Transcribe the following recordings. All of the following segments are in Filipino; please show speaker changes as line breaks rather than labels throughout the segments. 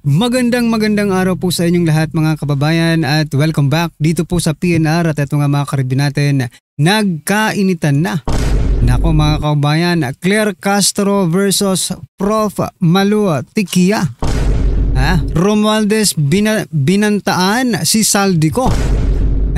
Magandang araw po sa inyong lahat mga kababayan at welcome back dito po sa PNR at ito nga mga karibin natin, nagkainitan na. Nako mga kababayan, Claire Castro versus Prof. Malu Tiquia. Romualdez binantaan si Saldico.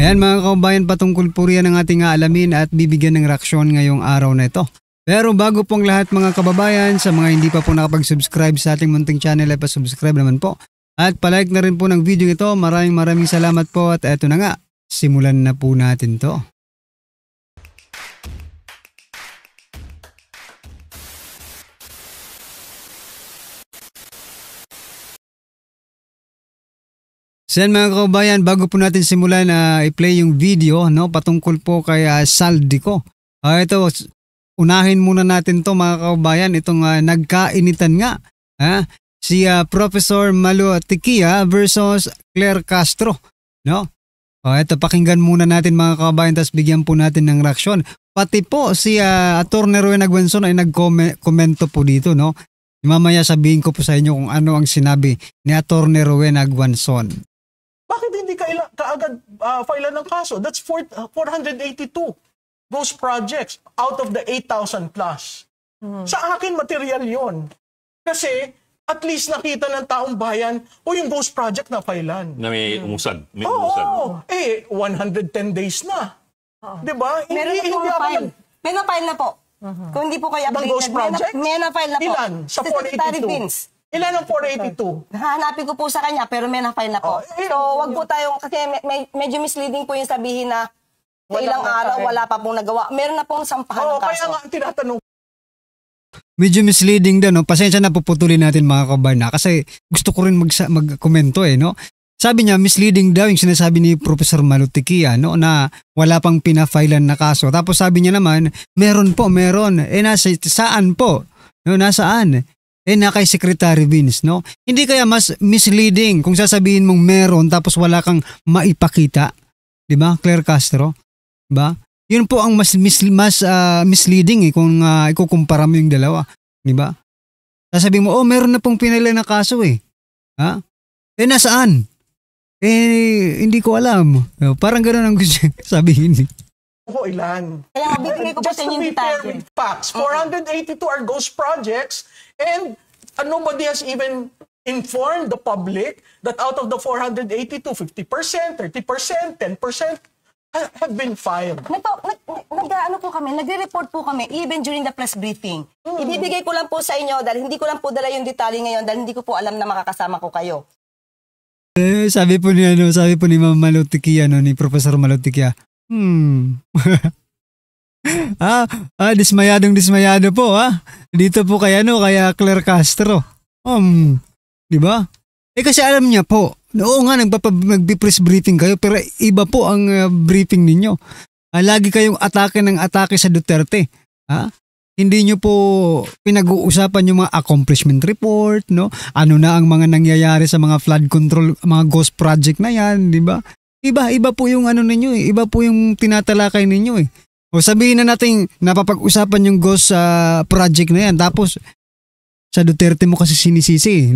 Ayan mga kababayan, patungkol po riyan ang ating aalamin at bibigyan ng reaksyon ngayong araw na ito. Pero bago pong lahat mga kababayan, sa mga hindi pa po nakapag-subscribe sa ating munting channel ay pa-subscribe naman po. At palike na rin po ng video ito. Maraming salamat po at eto na nga, simulan na po natin to. So yan mga kababayan, bago po natin simulan na i-play yung video patungkol po kay Saldico. Ito, unahin muna natin to mga kababayan, itong nagkainitan nga. Si Professor Malu Tiquia versus Claire Castro. Ito, pakinggan muna natin mga kababayan, tapos bigyan po natin ng reaksyon. Pati po si Atty. Rowena Aguanzon ay nag-komento po dito. Mamaya sabihin ko po sa inyo kung ano ang sinabi ni Atty. Rowena Aguanzon.
Bakit hindi kaagad file ng kaso? That's 482. Those projects out of the 8,000 plus. Sa akin, material yon. Kasi, at least nakita ng taong bayan, yung ghost project na filean.
Na may umusad. May
Oo. 110 days na. Diba?
May na-file na po. Kung hindi po kayo updated,
ghost project?
may na-file na po.
Ilan? Sa 482? Ilan ang 482?
Hanapin ko po sa kanya, pero may na-file na po. So, wag po tayong, kasi medyo misleading po yung sabihin na ilang araw, wala pa pong nagawa. Meron na pong sampahan ng kaso.
Kaya nga ang tinatanong.
Medyo misleading din, pasensya na, puputulin natin mga kababayan kasi gusto ko rin magkomento Sabi niya, misleading daw yung sinasabi ni Professor Malu Tiquia na wala pang pinafailan na kaso. Tapos sabi niya naman, meron. Saan po? Nasaan? Na kay Secretary Vince, Hindi kaya mas misleading kung sasabihin mong meron tapos wala kang maipakita? Diba, Claire Castro? Diba? Yun po ang mas misleading kung ikukumpara mo yung dalawa. Diba? Sasabihin mo, meron na pong pinala na kaso nasaan? Hindi ko alam. Parang gano'n ang gusto sabihin.
Ilan?
Kaya bibigay ko po sa inyo yung detalye.
Facts. 482 are ghost projects and nobody has even informed the public that out of the 482, 50%, 30%, 10% have been filed.
Nagre-report po kami even during the press briefing. Ibibigay ko lang po sa inyo dahil hindi ko lang po dala yung detalye ngayon dahil hindi ko po alam na makakasama ko kayo.
Sabi po ni Ma'am Malu Tiquia, ni Professor Malu Tiquia. Dismayado po dito po kaya Claire Castro. Di ba? Kasi alam niya po, oo nga nagpi-press briefing kayo pero iba po ang briefing ninyo. Lagi kayong atake sa Duterte. Hindi nyo po pinag-uusapan yung mga accomplishment report, Ano na ang mga nangyayari sa mga flood control, mga ghost project na yan, di ba? Iba po yung ninyo iba po yung tinatalakay ninyo O sabihin na natin napapag-usapan yung ghost project na yan tapos sa Duterte mo kasi sinisisi,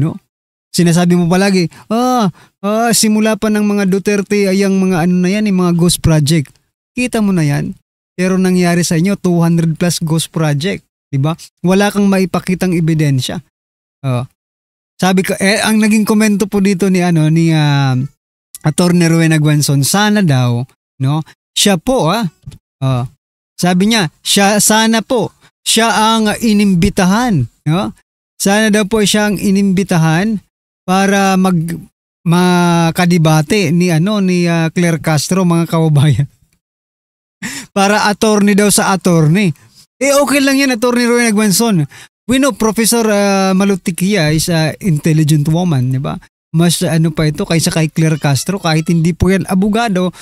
Sinasabi mo palagi, simula pa ng mga Duterte ay yung mga na yan, yung mga ghost project. Kita mo na yan. Pero nangyari sa inyo 200 plus ghost project, 'di ba? Wala kang maipakitang ebidensya. Sabi ko ang naging komento po dito ni Atty. Rowena Aguanzon, sana daw, siya po sabi niya, sana po siya ang inimbitahan, Sana daw po siya ang inimbitahan para makadibate ni Claire Castro mga kababayan. Para attorney daw sa attorney. Okay lang yan, Atty. Rowena Aguanzon. We know Professor Malu Tiquia is an intelligent woman, di ba? Mas pa ito kaysa kay Claire Castro, kahit hindi po yan abogado,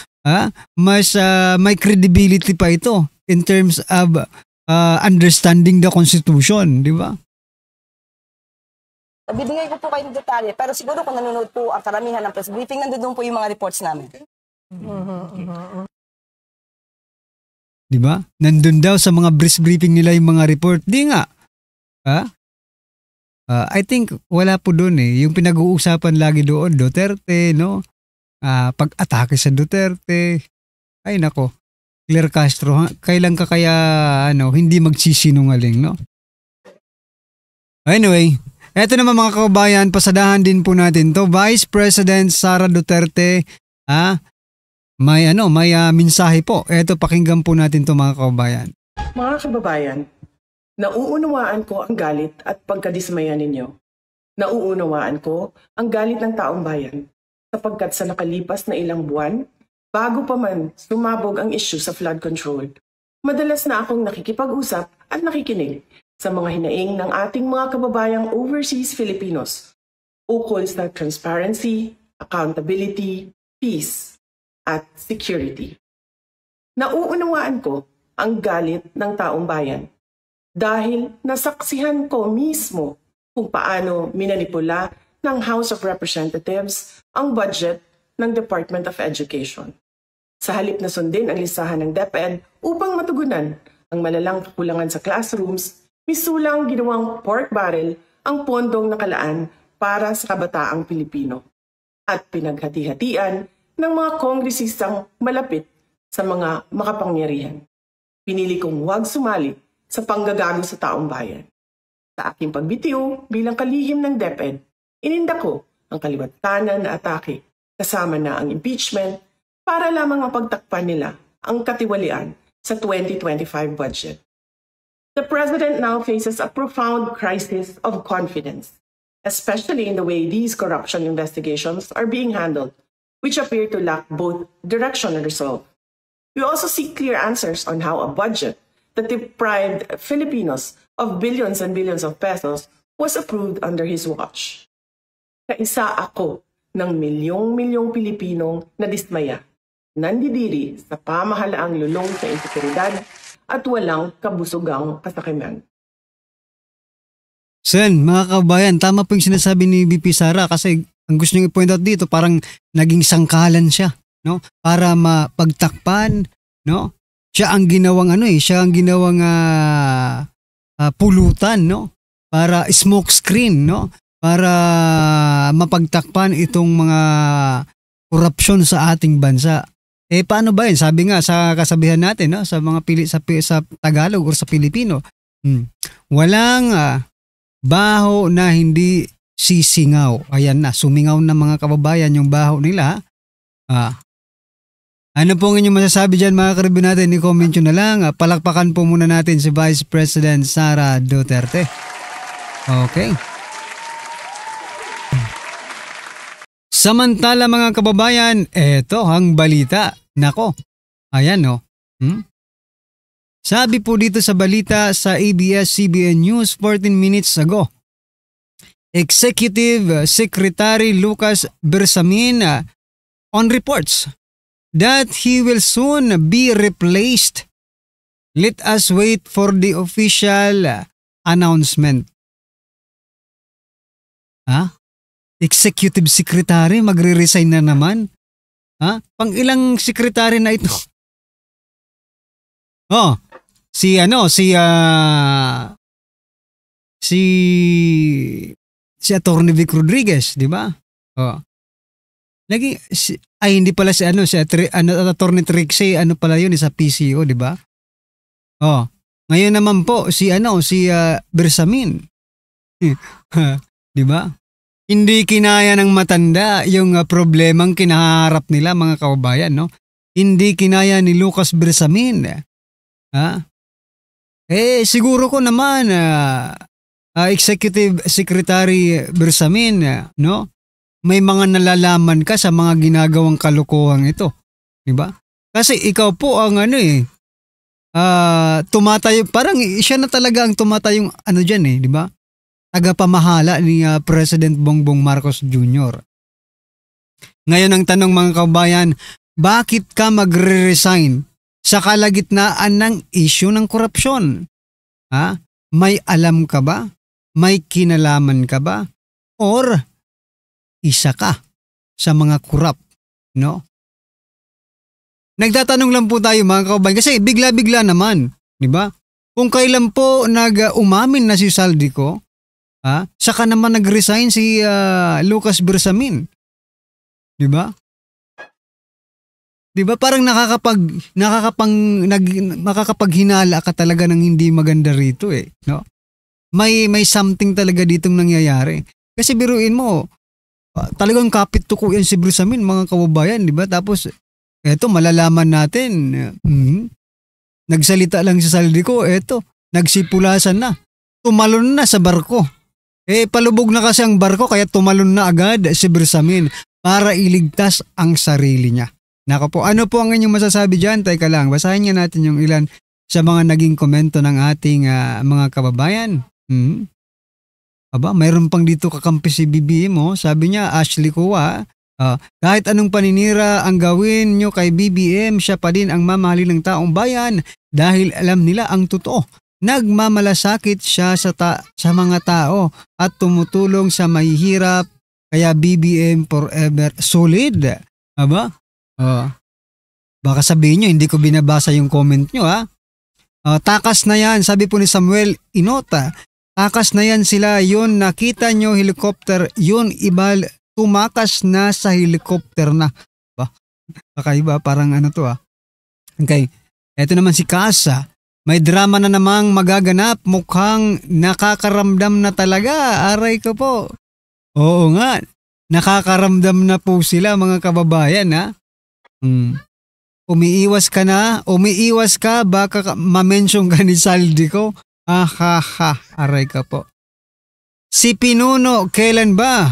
mas may credibility pa ito in terms of understanding the Constitution, di ba?
Bibigay ko po kayo ng detalye, pero siguro kung nanonood po ang karamihan ng press briefing, nandun po yung mga reports namin.
Di ba? Nandun daw sa mga press briefing nila yung mga report. Di nga. I think wala po doon eh. Yung pinag-uusapan lagi doon, Duterte, no? Pag-atake sa Duterte. Ay nako, Claire Castro, kailan ka kaya hindi magsisinungaling, no? Anyway, eto naman mga kababayan, pasadahan din po natin to. Vice President Sara Duterte, may mensahe po. Eto, pakinggan po natin to mga kababayan.
Mga kababayan, nauunawaan ko ang galit at pagkadismaya ninyo. Nauunawaan ko ang galit ng taong bayan sapagkat sa nakalipas na ilang buwan, bago pa man sumabog ang issue sa flood control, madalas na akong nakikipag-usap at nakikinig sa mga hinaing ng ating mga kababayang overseas Filipinos ukol sa transparency, accountability, peace, at security. Nauunawaan ko ang galit ng taong bayan dahil nasaksihan ko mismo kung paano minanipula ng House of Representatives ang budget ng Department of Education. Sa halip na sundin ang listahan ng DepEd upang matugunan ang malalang kakulangan sa classrooms, misulang ginawang pork barrel ang pondong nakalaan para sa kabataang Pilipino at pinaghati-hatian ng mga kongresistang malapit sa mga makapangyarihan. Pinili kong huwag sumali sa panggagago sa taong bayan. Sa aking pagbitiw bilang kalihim ng DepEd, ininda ko ang kaliwatanan na atake kasama na ang impeachment para lamang mapagtakpan nila ang katiwalian sa 2025 budget. The President now faces a profound crisis of confidence, especially in the way these corruption investigations are being handled, which appear to lack both direction and resolve. We also seek clear answers on how a budget that deprived Filipinos of billions and billions of pesos was approved under his watch. Kaisa ako ng milyong-milyong Pilipinong nadismaya, nandidiri sa pamahalaang lulong sa inseguridad at walang kabusugang kasakiman.
Sen, mga kabayan, tama po yung sinasabi ni VP Sara kasi ang gusto niyong i-point out dito, parang naging sangkalan siya, no? Para mapagtakpan, no? Siya ang ginawang pulutan, no? Para smoke screen, no? Para mapagtakpan itong mga korupsyon sa ating bansa. Paano ba yun? Sabi nga sa kasabihan natin, no? Sa mga sa Tagalog o sa Pilipino, walang baho na hindi sisingaw. Ayan na, sumingaw na mga kababayan yung baho nila. Ano pong inyong masasabi dyan mga karibu natin? I-comment nyo na lang. Palakpakan po muna natin si Vice President Sara Duterte. Okay. Samantala mga kababayan, eto ang balita. Nako, ayan no. Sabi po dito sa balita sa ABS-CBN News 14 minutes ago, Executive Secretary Lucas Bersamin on reports that he will soon be replaced. Let us wait for the official announcement. Executive Secretary magre-resign na naman? Pang ilang secretary na ito? Si Attorney Vic Rodriguez, di ba? Hindi pala Attorney Trixie, pala yun, sa PCO, di ba? Ngayon naman po si Bersamin. Di ba? Hindi kinaya ng matanda yung problemang kinaharap nila mga kababayan, no? Hindi kinaya ni Lucas Bersamin. Siguro ko naman Executive Secretary Bersamin, no? May mga nalalaman ka sa mga ginagawang kalokohan ito, di ba? Kasi ikaw po ang tumatayo, parang siya na talaga ang tumatayong diyan di ba? Tagapamahala ni President Bongbong Marcos Jr. Ngayon ang tanong mga kababayan, bakit ka magre-resign sa kalagitnaan ng issue ng korupsyon? May alam ka ba? May kinalaman ka ba? Or isa ka sa mga korap, no? Nagtatanong lang po tayo mga kababayan kasi bigla-bigla naman, di ba? Kung kailan po umamin na si Saldico, Saka naman nag-resign si Lucas Bersamin. 'Di ba? 'Di ba parang makakapaghinala ka talaga ng hindi maganda rito no? May something talaga ditong nangyayari. Kasi biruin mo, talagang kapit tuko yan si Bersamin, mga kababayan, 'di ba? Tapos eto malalaman natin, nagsalita lang si Saldico, eto, nagsipulasan na. Tumalon na sa barko. Palubog na kasi ang barko kaya tumalon na agad si Bersamin para iligtas ang sarili niya. Nako po, ano po ang inyong masasabi dyan? Teka lang, basahin nga natin yung ilan sa mga naging komento ng ating mga kababayan. Mayroon pang dito kakampi si BBM mo. Sabi niya, Ashley Kua, kahit anong paninira ang gawin nyo kay BBM, siya pa din ang mamahalin ng taong bayan dahil alam nila ang totoo. Nagmamalasakit siya sa mga tao at tumutulong sa mahihirap, kaya BBM forever solid. Baka sabihin nyo, hindi ko binabasa yung comment nyo takas na yan, sabi po ni Samuel Inota, takas na yan sila, yun nakita nyo helicopter, yun ibal, tumakas na sa helicopter na. Kakaiba, parang ano to Okay, eto naman si Kasa. May drama na namang magaganap, mukhang nakakaramdam na talaga. Aray ko po. Oo nga, nakakaramdam na po sila mga kababayan Umiiwas ka, baka ma-mention ka ni Saldico. Aray ka po. Si Pinuno, kailan ba?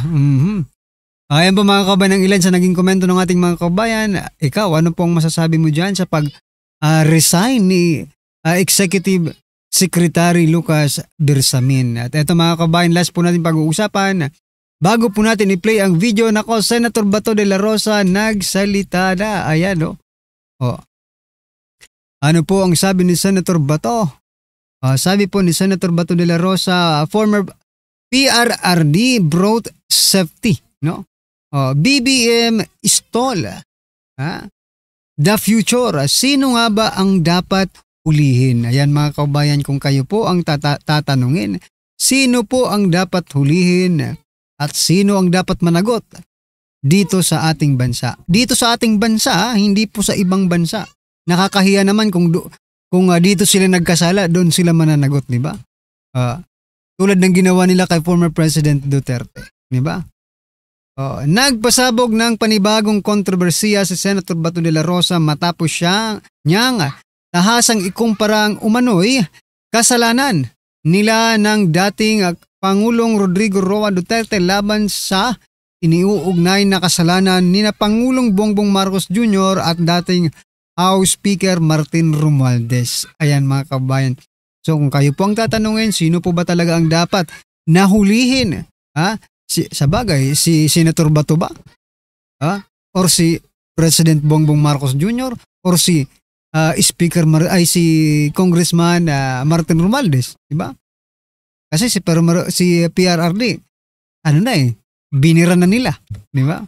Ayan po mga kababayan, ng ilan sa naging komento ng ating mga kababayan. Ikaw, ano pong masasabi mo dyan sa pag-resign ni Executive Secretary Lucas Bersamin? At eto mga kababayan, last po natin pag-uusapan. Bago po natin i-play ang video, Senator Bato de la Rosa nagsalita na. Ayan Ano po ang sabi ni Senator Bato? Sabi po ni Senator Bato de la Rosa, former PRRD brought safety, BBM stall. The future, sino nga ba ang dapat hulihin? Ayan mga kabayan, kung kayo po ang tatanungin, sino po ang dapat hulihin at sino ang dapat managot dito sa ating bansa? Dito sa ating bansa, hindi po sa ibang bansa. Nakakahiya naman kung dito sila nagkasala, doon sila mananagot, di ba? Tulad ng ginawa nila kay former President Duterte, di ba? Nagpasabog ng panibagong kontrobersiya si Senator Bato de la Rosa matapos niyang tahasang ikumpara ang umano'y kasalanan nila ng dating Pangulong Rodrigo Roa Duterte laban sa iniuugnay na kasalanan nina Pangulong Bongbong Marcos Jr. at dating House Speaker Martin Romualdez. Ayan mga kabayan. So kung kayo po ang tatanungin, sino po ba talaga ang dapat nahulihin? Sa bagay, si Senator Bato ba? Or si President Bongbong Marcos Jr. Or si si Congressman Martin Romualdez, di ba? Kasi si PRRD, binira na nila, di ba?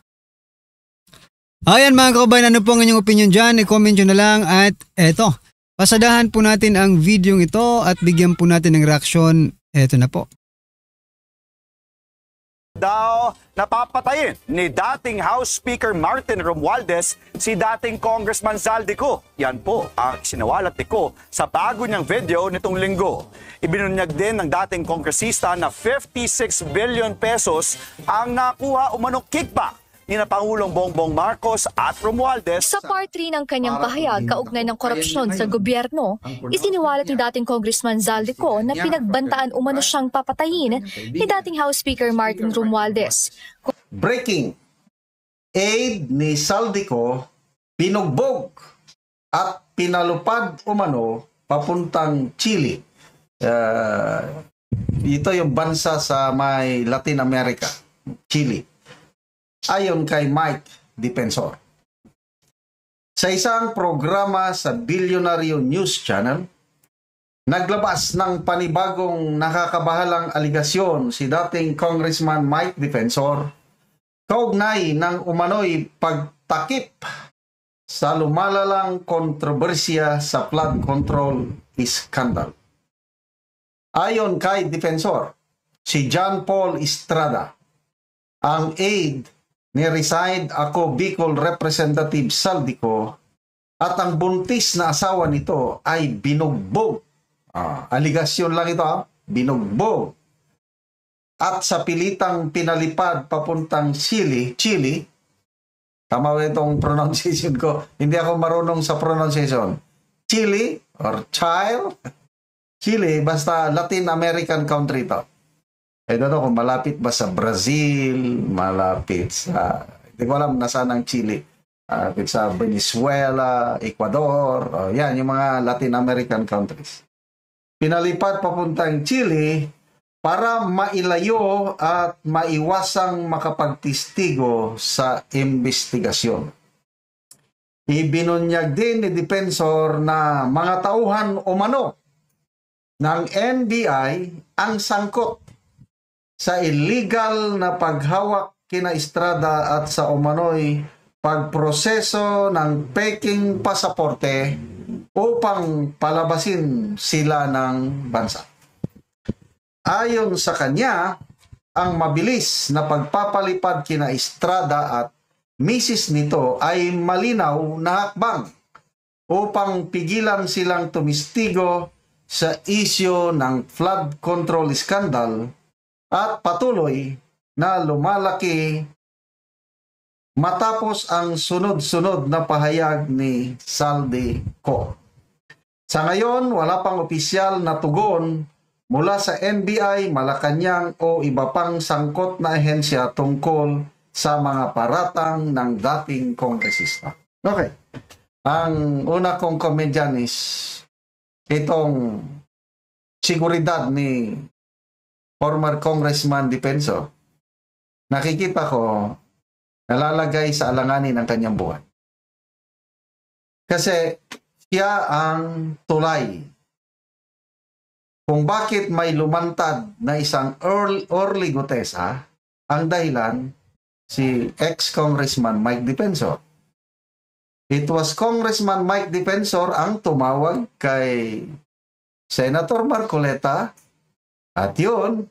Ayan mga kabayan, ano po ang inyong opinion dyan? I-comment nyo na lang at eto, pasadahan po natin ang video ito at bigyan po natin ng reaksyon. Eto na po.
Daw napapatayin ni dating House Speaker Martin Romualdez si dating Congressman Saldico. Yan po ang sinawalat ko sa bago niyang video nitong linggo. Ibinunyag din ng dating kongresista na 56 billion pesos ang nakuha umanong kickback ni na Pangulong Bongbong Marcos at Romualdez.
Sa part 3 ng kanyang pahayag kaugnay ng korupsyon sa gobyerno, isiniwalat ni dating Congressman Saldico na pinagbantaan umano siyang papatayin ni dating House Speaker Martin Romualdez.
Breaking, aid ni Saldico pinugbog at pinalupad umano papuntang Chile. Ito yung bansa sa may Latin America, Chile. Ayon kay Mike Defensor. Sa isang programa sa Bilyonaryo News Channel, naglabas ng panibagong nakakabahalang aligasyon si dating Congressman Mike Defensor kaugnay ng umano'y pagtakip sa lumalalang kontrobersya sa flood control scandal. Ayon kay Defensor, si John Paul Estrada, ang aide ni resigned ako Bicol Representative Saldico, at ang buntis na asawa nito ay binugbog. Aligasyon lang ito, binugbog. At sa pilitang pinalipad papuntang Chile, tama ba itong pronunciation ko? Hindi ako marunong sa pronunciation. Chile or child? Chile, basta Latin American country to. I don't know kung malapit ba sa Brazil, malapit sa, hindi ko alam nasaan ang Chile. Malapit sa Venezuela, Ecuador, yan, yung mga Latin American countries. Pinalipad papuntang Chile para mailayo at maiwasang makapagtistigo sa investigasyon. Ibinunyag din ni Defensor na mga tauhan umano ng NBI ang sangkot sa illegal na paghawak kina Estrada at sa umano'y pagproseso ng peking pasaporte upang palabasin sila ng bansa. Ayon sa kanya, ang mabilis na pagpapalipad kina Estrada at misis nito ay malinaw na hakbang upang pigilan silang tumistigo sa isyu ng flood control scandal at patuloy na lumalaki matapos ang sunod-sunod na pahayag ni Saldico. Sa ngayon, wala pang opisyal na tugon mula sa NBI, Malacanang o iba pang sangkot na ahensya tungkol sa mga paratang ng dating kongresista. Okay. Ang una kong comment dyan is itong seguridad ni former Congressman Defensor. Nakikita ko, nalalagay sa alanganin ang kanyang buhay. Kasi siya ang tulay kung bakit may lumantad na isang Orly Gutesa, ang dahilan si ex-Congressman Mike Defensor. It was Congressman Mike Defensor ang tumawag kay Senator Marcoleta at yun,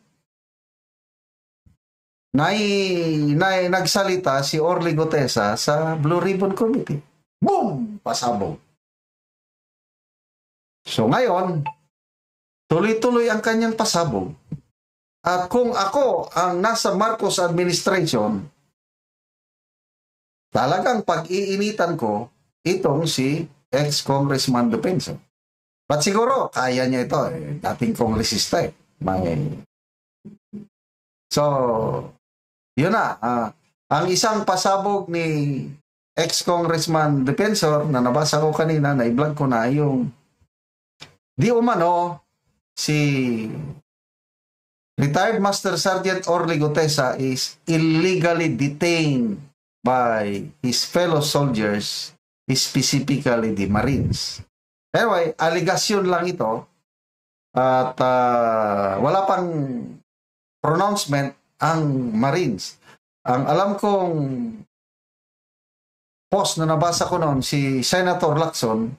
nagsalita si Orly Gutesa sa Blue Ribbon Committee. Boom! Pasabog. So ngayon, tuloy-tuloy ang kanyang pasabog. At kung ako ang nasa Marcos administration, talagang pag-iinitan ko itong si ex-Congressman Defensor. But siguro, kaya niya ito. Dating kongresista eh. So, yun na. Ang isang pasabog ni ex-Congressman Defensor na nabasa ko kanina, na i-vlog ko na yung di umano si retired Master Sergeant Orly Gutesa is illegally detained by his fellow soldiers, specifically the Marines. Anyway, aligasyon lang ito at wala pang pronouncement ang Marines. Ang alam kong post na nabasa ko noon, si Senator Lacson,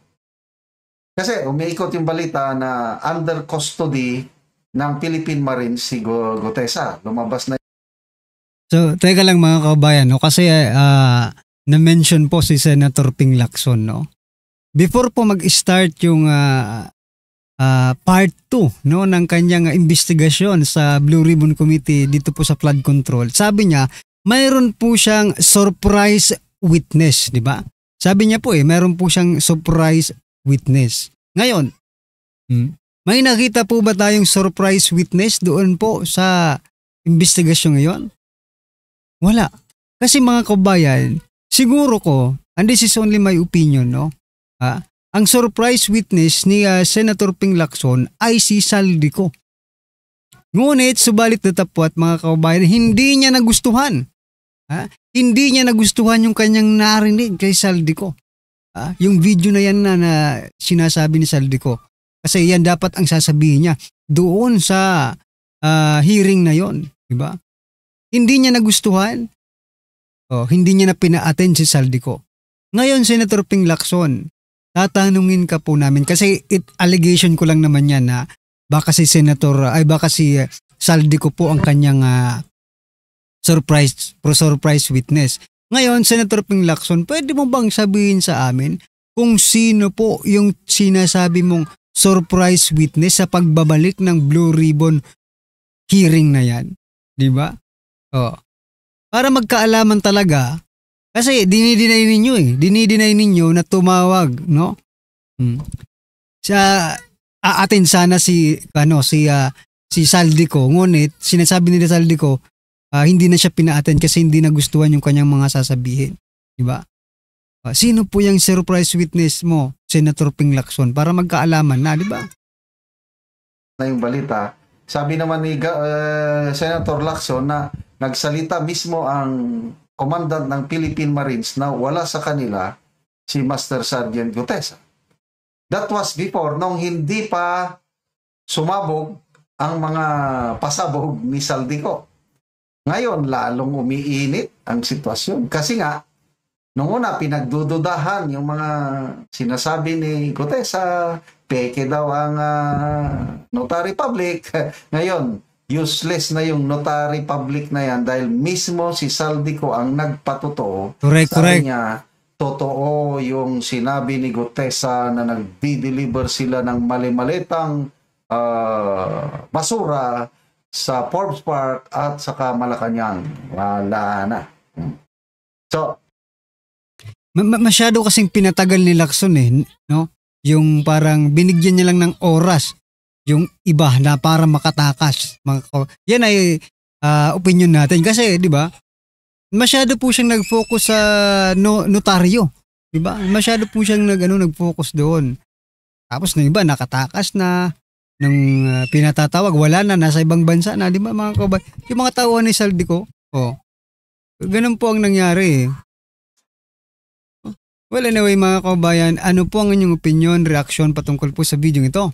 kasi umiikot yung balita na under custody ng Philippine Marines si Gutesa. Lumabas na.
So, teka lang mga kabayan, no? Kasi na-mention po si Senator Ping Lacson, no? Before po mag-start yung part 2, no, ng kanyang investigasyon sa Blue Ribbon Committee dito po sa flood control, sabi niya, mayroon po siyang surprise witness, di ba? Sabi niya po mayroon po siyang surprise witness. Ngayon, may nakita po ba tayong surprise witness doon po sa investigasyon ngayon? Wala. Kasi mga kabayan, siguro ko, and this is only my opinion, no? Ang surprise witness ni Senator Ping Lacson ay si Saldico. Ngunit, subalit datapwat mga kabayan, hindi niya nagustuhan. Hindi niya nagustuhan yung kanyang narinig kay Saldico. Yung video na yan na sinasabi ni Saldico. Kasi yan dapat ang sasabihin niya doon sa hearing na yon, di ba? Hindi niya nagustuhan. Hindi niya na pina-attend si Saldico. Ngayon, Senator Ping Lacson, tatanungin ka po namin kasi allegation ko lang naman yan na baka si Saldico po ang kanyang surprise witness. Ngayon, Senator Ping Lacson, pwede mo bang sabihin sa amin kung sino po yung sinasabi mong surprise witness sa pagbabalik ng Blue Ribbon hearing na yan? Di ba? Oh. Para magkaalaman talaga, kasi dinideny ninyo na tumawag, no? Aatin sana si Saldico, ngunit sinasabi nila Saldico, hindi na siya pina-attend kasi hindi nagustuhan yung kanyang mga sasabihin. Di ba? Sino po yung surprise witness mo, Senator Ping Lacson, para magkaalaman na, di ba?
Na yung balita, sabi naman ni Senator Lacson na nagsalita mismo ang commandant ng Philippine Marines na wala sa kanila si Master Sergeant Gutesa. That was before, nung hindi pa sumabog ang mga pasabog ni Saldico. Ngayon, lalong umiinit ang sitwasyon. Kasi nga, nung una, pinagdududahan yung mga sinasabi ni Gutesa, peke daw ang notary public. Ngayon, useless na yung notary public na yan dahil mismo si Saldico ang nagpatotoo.
Correct.
Niya, totoo yung sinabi ni Gutesa na nagdi-deliver sila ng mali-malitang basura sa Forbes Park at saka Malacanang. Wala na. So,
masyado kasing pinatagal ni Lacson no? Yung parang binigyan niya lang ng oras yung iba na para makatakas. Yan ay opinion natin kasi, di ba? Masyado po siyang nag-focus sa notaryo, di ba? Masyado po siyang nag-focus doon. Tapos ng iba nakatakas na, nung pinatatawag wala na, nasa ibang bansa na, di ba mga kababayan? Yung mga tauhan ni Saldico, ganun po ang nangyari. Well, anyway mga kababayan, ano po ang inyong opinion, reaction patungkol po sa video ito?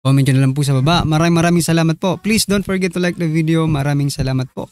Comment nyo na lang po sa baba. Maraming salamat po. Please don't forget to like the video. Maraming salamat po.